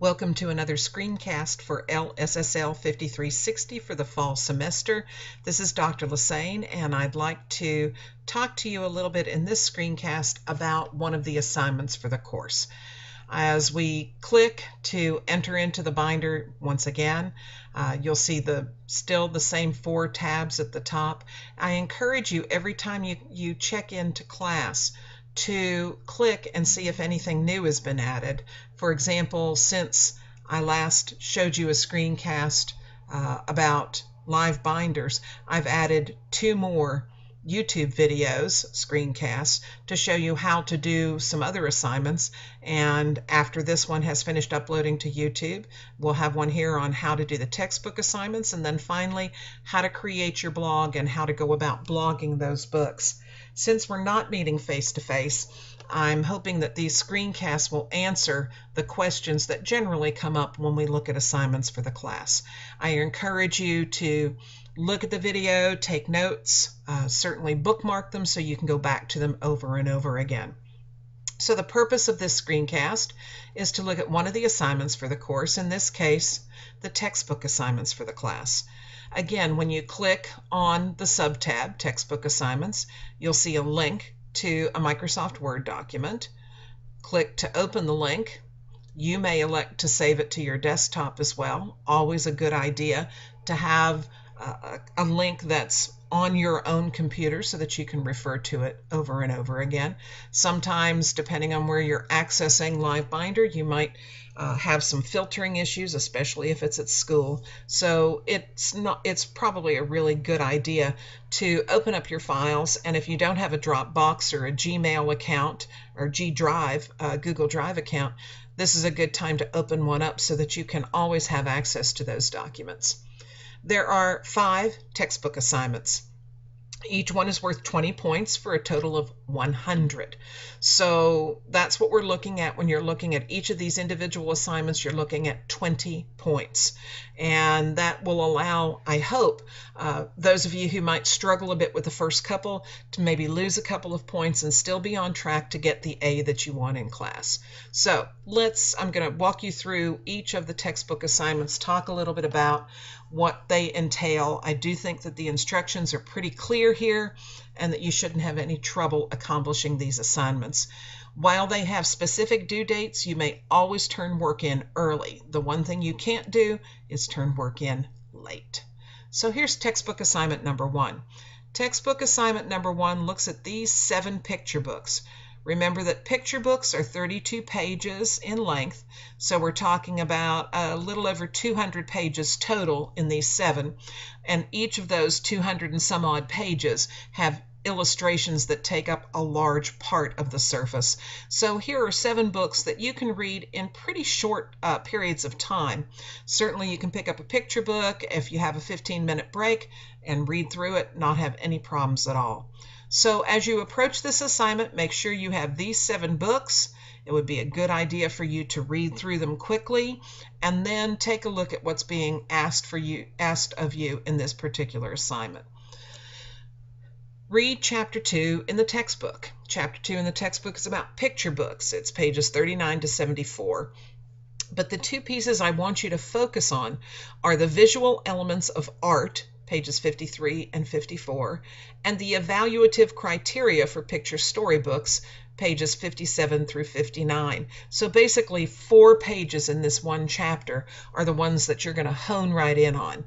Welcome to another screencast for LSSL 5360 for the fall semester. This is Dr. Lassane, and I'd like to talk to you a little bit in this screencast about one of the assignments for the course. As we click to enter into the binder once again, you'll see still the same 4 tabs at the top. I encourage you every time you check into class to click and see if anything new has been added. For example, since I last showed you a screencast about live binders, I've added 2 more YouTube videos, screencasts, to show you how to do some other assignments. And after this one has finished uploading to YouTube, we'll have one here on how to do the textbook assignments, and then finally how to create your blog and how to go about blogging those books. Since we're not meeting face-to-face, I'm hoping that these screencasts will answer the questions that generally come up when we look at assignments for the class. I encourage you to look at the video, take notes, certainly bookmark them so you can go back to them over and over again. So the purpose of this screencast is to look at one of the assignments for the course, in this case, the textbook assignments for the class. Again, when you click on the sub-tab, Textbook Assignments, you'll see a link to a Microsoft Word document. Click to open the link. You may elect to save it to your desktop as well. Always a good idea to have a link that's on your own computer so that you can refer to it over and over again. Sometimes, depending on where you're accessing LiveBinder, you might have some filtering issues, especially if it's at school. So it's probably a really good idea to open up your files, and if you don't have a Dropbox or a Gmail account or G Drive, Google Drive account, this is a good time to open one up so that you can always have access to those documents. There are 5 textbook assignments. Each one is worth 20 points for a total of 100. So that's what we're looking at when you're looking at each of these individual assignments. You're looking at 20 points. And that will allow, I hope, those of you who might struggle a bit with the first couple to maybe lose a couple of points and still be on track to get the A that you want in class. So I'm going to walk you through each of the textbook assignments, talk a little bit about what they entail. I do think that the instructions are pretty clear here and that you shouldn't have any trouble accomplishing these assignments. While they have specific due dates, you may always turn work in early. The one thing you can't do is turn work in late. So here's textbook assignment number 1. Textbook assignment number 1 looks at these 7 picture books. Remember that picture books are 32 pages in length, so we're talking about a little over 200 pages total in these 7, and each of those 200 and some odd pages have illustrations that take up a large part of the surface. So here are 7 books that you can read in pretty short periods of time. Certainly you can pick up a picture book if you have a 15-minute break and read through it, not have any problems at all. So as you approach this assignment, make sure you have these 7 books. It would be a good idea for you to read through them quickly and then take a look at what's being asked of you in this particular assignment. Read Chapter 2 in the textbook. Chapter 2 in the textbook is about picture books. It's pages 39 to 74. But the 2 pieces I want you to focus on are the visual elements of art, pages 53 and 54, and the evaluative criteria for picture storybooks, pages 57 through 59. So basically 4 pages in this one chapter are the ones that you're going to hone right in on.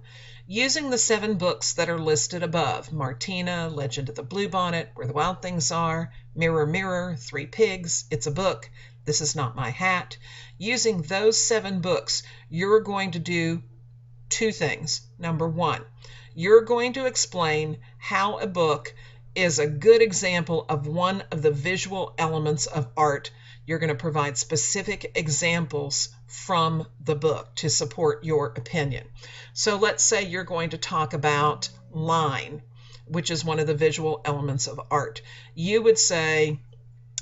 Using the 7 books that are listed above, Martina, Legend of the Bluebonnet, Where the Wild Things Are, Mirror, Mirror, 3 Pigs, It's a Book, This Is Not My Hat. Using those 7 books, you're going to do 2 things. Number 1, you're going to explain how a book is a good example of one of the visual elements of art. You're going to provide specific examples from the book to support your opinion. So let's say you're going to talk about line, which is one of the visual elements of art. You would say,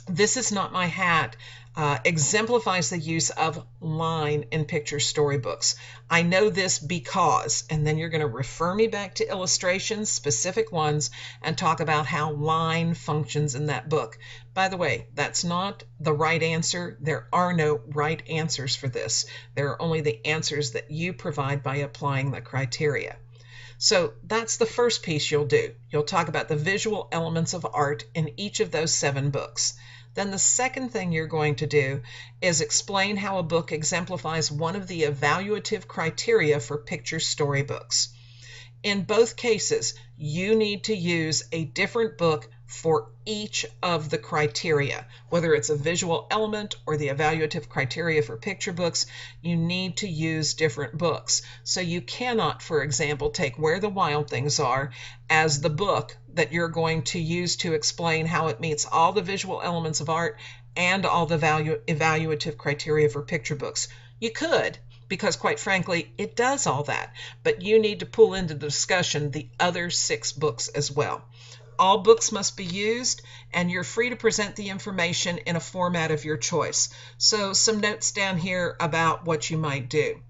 This Is Not My Hat exemplifies the use of line in picture storybooks. I know this because, and then you're going to refer me back to illustrations, specific ones, and talk about how line functions in that book. By the way, that's not the right answer. There are no right answers for this. There are only the answers that you provide by applying the criteria. So that's the first piece you'll do. You'll talk about the visual elements of art in each of those 7 books. Then the second thing you're going to do is explain how a book exemplifies one of the evaluative criteria for picture storybooks. In both cases, you need to use a different book for each of the criteria. Whether it's a visual element or the evaluative criteria for picture books, you need to use different books. So you cannot, for example, take Where the Wild Things Are as the book that you're going to use to explain how it meets all the visual elements of art and all the evaluative criteria for picture books. You could, because quite frankly, it does all that, but you need to pull into the discussion the other 6 books as well. All books must be used, and you're free to present the information in a format of your choice. So some notes down here about what you might do.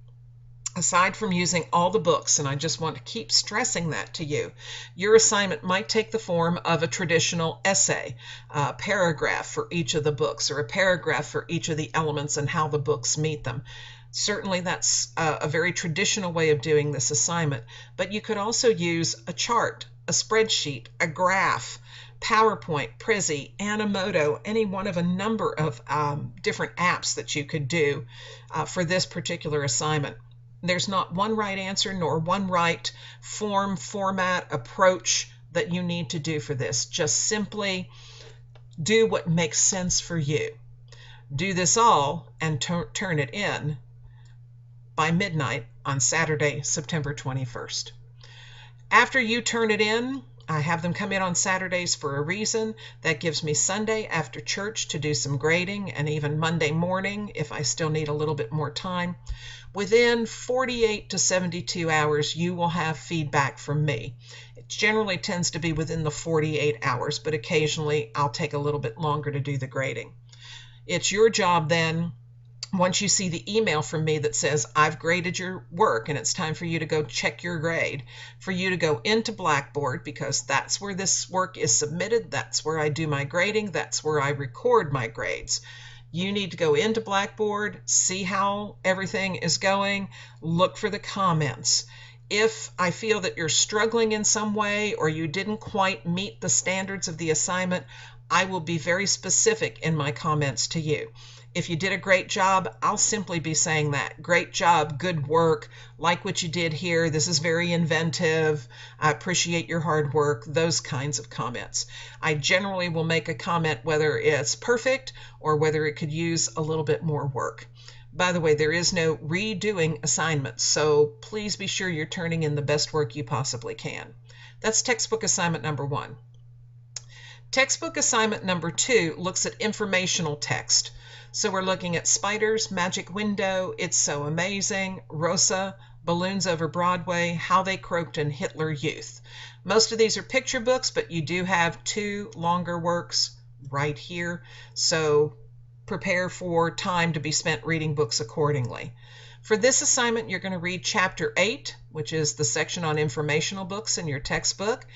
Aside from using all the books, and I just want to keep stressing that to you, your assignment might take the form of a traditional essay, a paragraph for each of the books, or a paragraph for each of the elements and how the books meet them. Certainly that's a very traditional way of doing this assignment, but you could also use a chart, a spreadsheet, a graph, PowerPoint, Prezi, Animoto, any one of a number of different apps that you could do for this particular assignment. There's not one right answer nor one right format, approach that you need to do for this. Just simply do what makes sense for you. Do this all and turn it in by midnight on Saturday, September 21st. After you turn it in, I have them come in on Saturdays for a reason. That gives me Sunday after church to do some grading, and even Monday morning if I still need a little bit more time. Within 48 to 72 hours, you will have feedback from me. It generally tends to be within the 48 hours, but occasionally I'll take a little bit longer to do the grading. It's your job then, once you see the email from me that says, I've graded your work and it's time for you to go check your grade, for you to go into Blackboard, because that's where this work is submitted, that's where I do my grading, that's where I record my grades. You need to go into Blackboard, see how everything is going, look for the comments. If I feel that you're struggling in some way or you didn't quite meet the standards of the assignment, I will be very specific in my comments to you. If you did a great job, I'll simply be saying that. Great job, good work, like what you did here, this is very inventive, I appreciate your hard work, those kinds of comments. I generally will make a comment whether it's perfect or whether it could use a little bit more work. By the way, there is no redoing assignments, so please be sure you're turning in the best work you possibly can. That's textbook assignment number 1. Textbook assignment number 2 looks at informational text. So we're looking at Spiders, Magic Window, It's So Amazing, Rosa, Balloons Over Broadway, How They Croaked in Hitler Youth. Most of these are picture books, but you do have 2 longer works right here. So prepare for time to be spent reading books accordingly. For this assignment, you're going to read Chapter 8, which is the section on informational books in your textbook,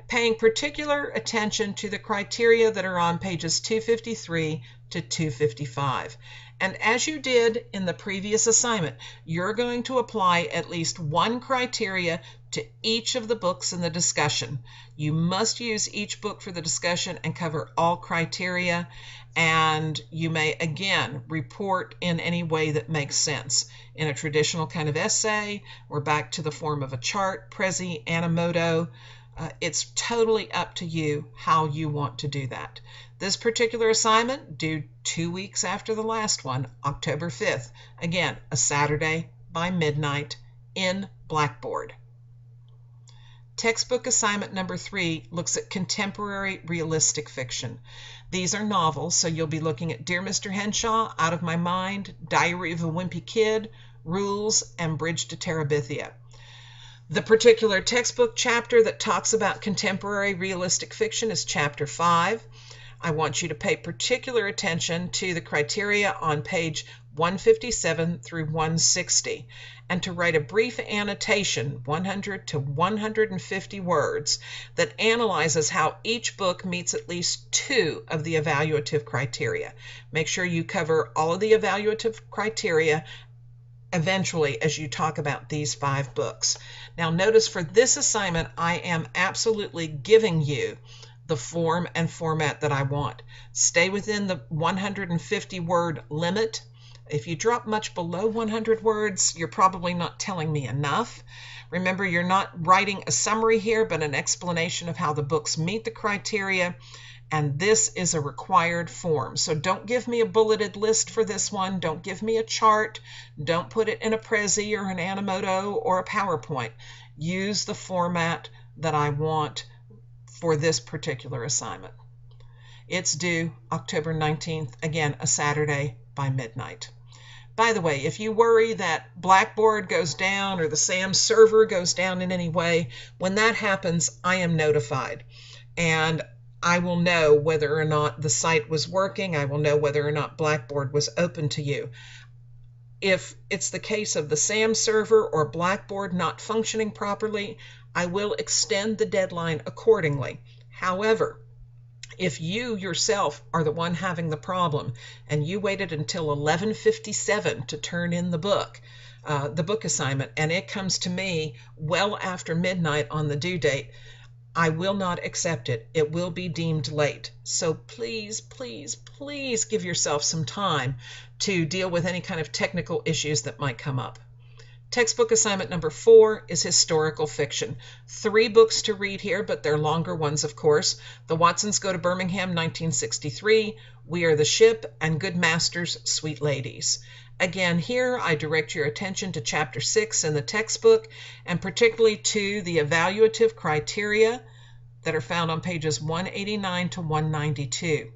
paying particular attention to the criteria that are on pages 253 to 255. And as you did in the previous assignment, you're going to apply at least one criteria to each of the books in the discussion. You must use each book for the discussion and cover all criteria, and you may again report in any way that makes sense. In a traditional kind of essay, we're back to the form of a chart, Prezi, Animoto. It's totally up to you how you want to do that. This particular assignment due 2 weeks after the last one, October 5th. Again, a Saturday by midnight in Blackboard. Textbook assignment number 3 looks at contemporary realistic fiction. These are novels, so you'll be looking at Dear Mr. Henshaw, Out of My Mind, Diary of a Wimpy Kid, Rules, and Bridge to Terabithia. The particular textbook chapter that talks about contemporary realistic fiction is Chapter 5. I want you to pay particular attention to the criteria on page 157 through 160 and to write a brief annotation, 100 to 150 words, that analyzes how each book meets at least 2 of the evaluative criteria. Make sure you cover all of the evaluative criteria eventually as you talk about these 5 books. Now notice for this assignment, I am absolutely giving you the form and format that I want. Stay within the 150 word limit. If you drop much below 100 words, you're probably not telling me enough. Remember, you're not writing a summary here, but an explanation of how the books meet the criteria, and this is a required form. So don't give me a bulleted list for this one. Don't give me a chart. Don't put it in a Prezi or an Animoto or a PowerPoint. Use the format that I want for this particular assignment. It's due October 19th, again, a Saturday by midnight. By the way, if you worry that Blackboard goes down or the SAM server goes down in any way, when that happens, I am notified. And I will know whether or not the site was working. I will know whether or not Blackboard was open to you. If it's the case of the SAM server or Blackboard not functioning properly, I will extend the deadline accordingly. However, if you yourself are the one having the problem and you waited until 11:57 to turn in the book assignment, and it comes to me well after midnight on the due date, I will not accept it. It will be deemed late. So please, please, please give yourself some time to deal with any kind of technical issues that might come up. Textbook assignment number 4 is historical fiction. 3 books to read here, but they're longer ones, of course. The Watsons Go to Birmingham, 1963, We Are the Ship, and Good Masters, Sweet Ladies. Again, here I direct your attention to Chapter 6 in the textbook, and particularly to the evaluative criteria that are found on pages 189 to 192.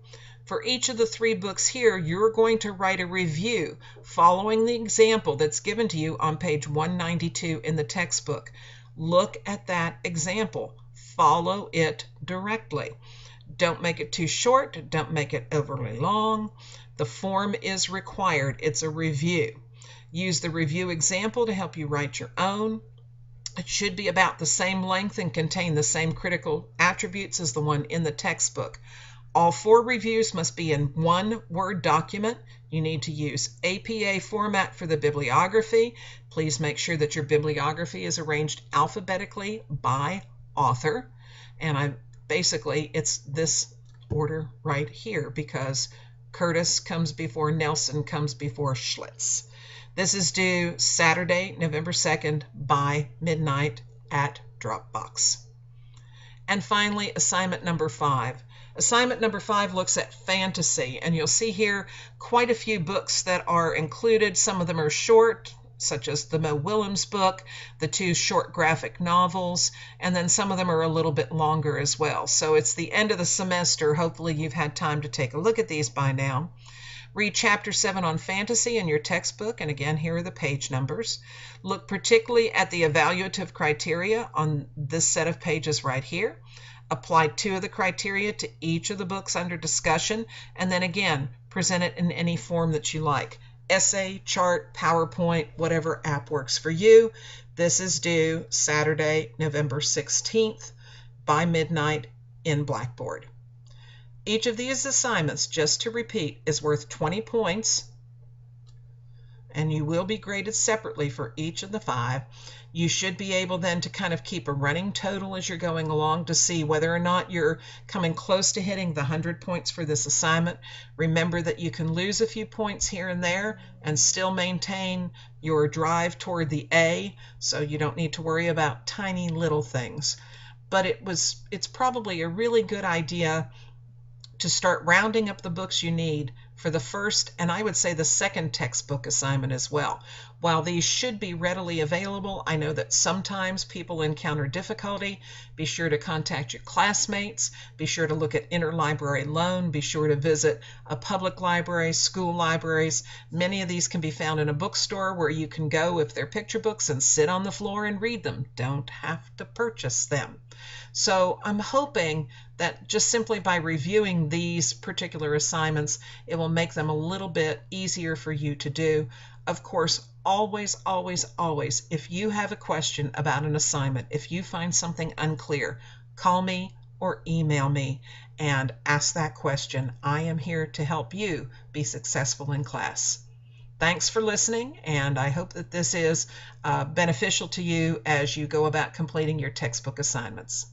For each of the 3 books here, you're going to write a review following the example that's given to you on page 192 in the textbook. Look at that example. Follow it directly. Don't make it too short. Don't make it overly long. The form is required. It's a review. Use the review example to help you write your own. It should be about the same length and contain the same critical attributes as the one in the textbook. All 4 reviews must be in one Word document. You need to use APA format for the bibliography. Please make sure that your bibliography is arranged alphabetically by author. And it's this order right here because Curtis comes before Nelson comes before Schlitz. This is due Saturday, November 2nd by midnight at Dropbox. And finally, assignment number 5. Assignment number 5 looks at fantasy, and you'll see here quite a few books that are included. Some of them are short, such as the Mo Willems book, the 2 short graphic novels, and then some of them are a little bit longer as well. So it's the end of the semester. Hopefully you've had time to take a look at these by now. Read Chapter 7 on fantasy in your textbook, and again, here are the page numbers. Look particularly at the evaluative criteria on this set of pages right here. Apply 2 of the criteria to each of the books under discussion, and then again, present it in any form that you like. Essay, chart, PowerPoint, whatever app works for you. This is due Saturday, November 16th by midnight in Blackboard. Each of these assignments, just to repeat, is worth 20 points, and you will be graded separately for each of the 5. You should be able then to kind of keep a running total as you're going along to see whether or not you're coming close to hitting the 100 points for this assignment. Remember that you can lose a few points here and there and still maintain your drive toward the A, so you don't need to worry about tiny little things. But it's probably a really good idea to start rounding up the books you need for the first, and I would say the second textbook assignment as well. While these should be readily available, I know that sometimes people encounter difficulty. Be sure to contact your classmates. Be sure to look at interlibrary loan. Be sure to visit a public library, school libraries. Many of these can be found in a bookstore where you can go if they're picture books and sit on the floor and read them. Don't have to purchase them. So I'm hoping that just simply by reviewing these particular assignments, it will make them a little bit easier for you to do. Of course, always, always, always, if you have a question about an assignment, if you find something unclear, call me or email me and ask that question. I am here to help you be successful in class. Thanks for listening, and I hope that this is beneficial to you as you go about completing your textbook assignments.